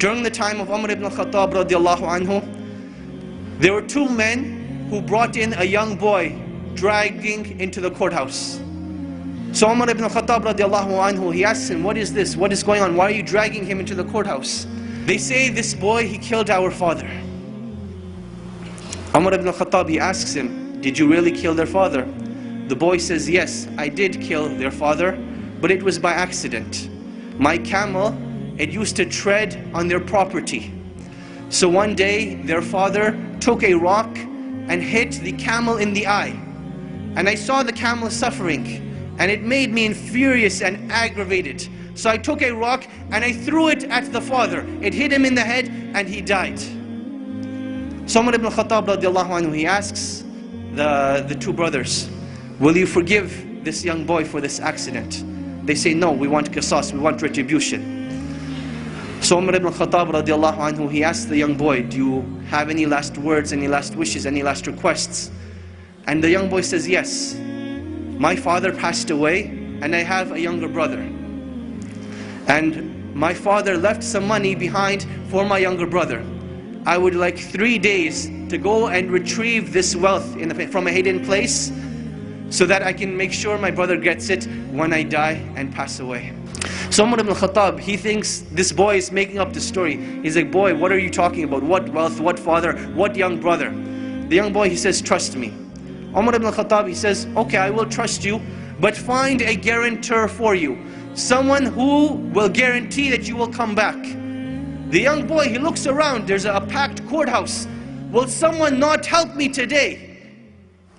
During the time of Umar ibn al-Khattab radiallahu anhu, there were two men who brought in a young boy dragging into the courthouse. So Umar ibn al-Khattab radiallahu anhu, he asks him, what is this? What is going on? Why are you dragging him into the courthouse? They say, this boy, he killed our father. Umar ibn al-Khattab, he asks him, did you really kill their father? The boy says, yes, I did kill their father, but it was by accident. My camel, it used to tread on their property. So one day, their father took a rock and hit the camel in the eye. And I saw the camel suffering, and it made me furious and aggravated. So I took a rock and I threw it at the father. It hit him in the head and he died. So Umar ibn al-Khattab radiallahu anhu, he asks the two brothers, will you forgive this young boy for this accident? They say, no, we want qisas, we want retribution. So Umar ibn al-Khattab radiallahu anhu, he asks the young boy, do you have any last words, any last wishes, any last requests? And the young boy says, yes. My father passed away and I have a younger brother. And my father left some money behind for my younger brother. I would like 3 days to go and retrieve this wealth from a hidden place so that I can make sure my brother gets it when I die and pass away. So Umar ibn al-Khattab, he thinks this boy is making up the story. He's like, boy, what are you talking about? What wealth, what father, what young brother? The young boy, he says, trust me. Umar ibn al-Khattab, he says, okay, I will trust you, but find a guarantor for you. Someone who will guarantee that you will come back. The young boy, he looks around, there's a packed courthouse. Will someone not help me today?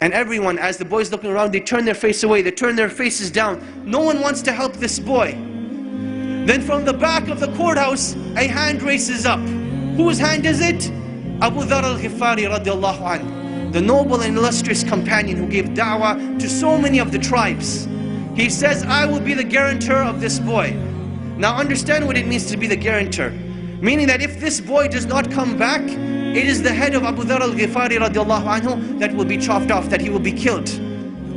And everyone, as the boy's looking around, they turn their face away, they turn their faces down. No one wants to help this boy. Then from the back of the courthouse, a hand races up. Whose hand is it? Abu Dharr al-Ghifari radiallahu anhu, the noble and illustrious companion who gave da'wah to so many of the tribes. He says, I will be the guarantor of this boy. Now understand what it means to be the guarantor. Meaning that if this boy does not come back, it is the head of Abu Dharr al-Ghifari radiallahu anhu that will be chopped off, that he will be killed.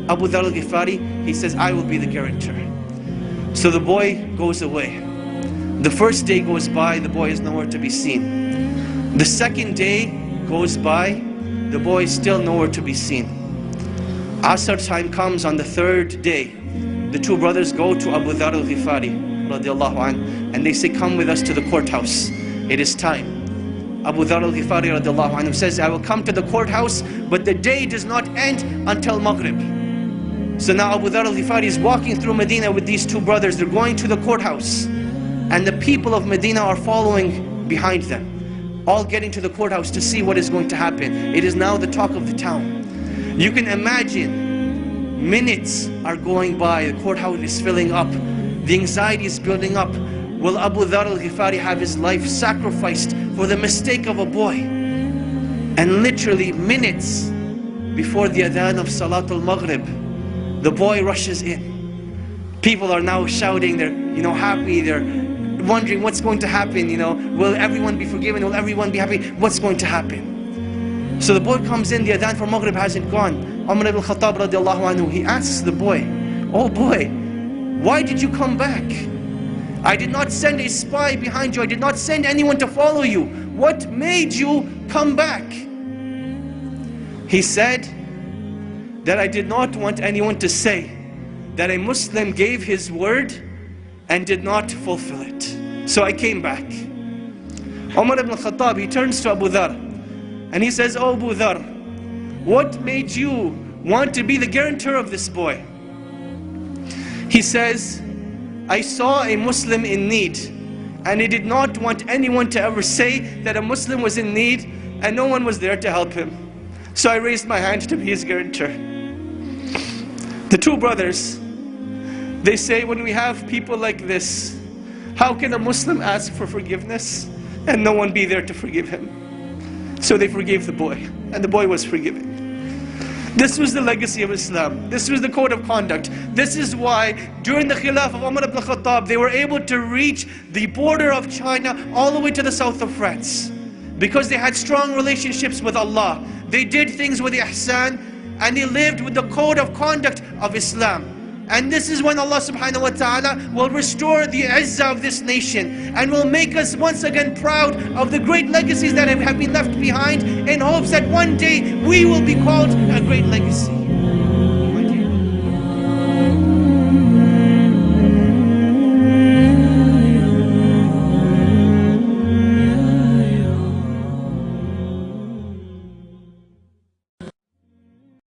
Abu Dharr al-Ghifari, he says, I will be the guarantor. So the boy goes away. The first day goes by, the boy is nowhere to be seen. The second day goes by, the boy is still nowhere to be seen. Asr time comes on the third day. The two brothers go to Abu Dharr al-Ghifari radiallahu anhu, and they say, come with us to the courthouse. It is time. Abu Dharr al-Ghifari radiallahu anhu says, I will come to the courthouse, but the day does not end until Maghrib. So now Abu Dharr al-Ghifari is walking through Medina with these two brothers. They're going to the courthouse, and the people of Medina are following behind them, all getting to the courthouse to see what is going to happen. It is now the talk of the town. You can imagine, minutes are going by, the courthouse is filling up, the anxiety is building up. Will Abu Dharr al-Ghifari have his life sacrificed for the mistake of a boy? And literally minutes before the adhan of Salatul Maghrib, the boy rushes in. People are now shouting, they're happy, they're wondering what's going to happen, will everyone be forgiven, will everyone be happy, what's going to happen? So the boy comes in, the adhan for Maghrib hasn't gone. Umar ibn al-Khattab radiallahu anhu, he asks the boy, oh boy, why did you come back? I did not send a spy behind you, I did not send anyone to follow you. What made you come back? He said that I did not want anyone to say that a Muslim gave his word and did not fulfill it. So I came back. Umar ibn al-Khattab, he turns to Abu Dharr and he says, oh Abu Dharr, what made you want to be the guarantor of this boy? He says, I saw a Muslim in need and I did not want anyone to ever say that a Muslim was in need and no one was there to help him. So I raised my hand to be his guarantor. The two brothers, they say, when we have people like this, how can a Muslim ask for forgiveness and no one be there to forgive him? So they forgave the boy, and the boy was forgiven. This was the legacy of Islam. This was the code of conduct. This is why during the Khilaf of Umar ibn al-Khattab, they were able to reach the border of China all the way to the south of France. Because they had strong relationships with Allah. They did things with ihsan, and they lived with the code of conduct of Islam. And this is when Allah subhanahu wa ta'ala will restore the izzah of this nation and will make us once again proud of the great legacies that have been left behind, in hopes that one day we will be called a great legacy.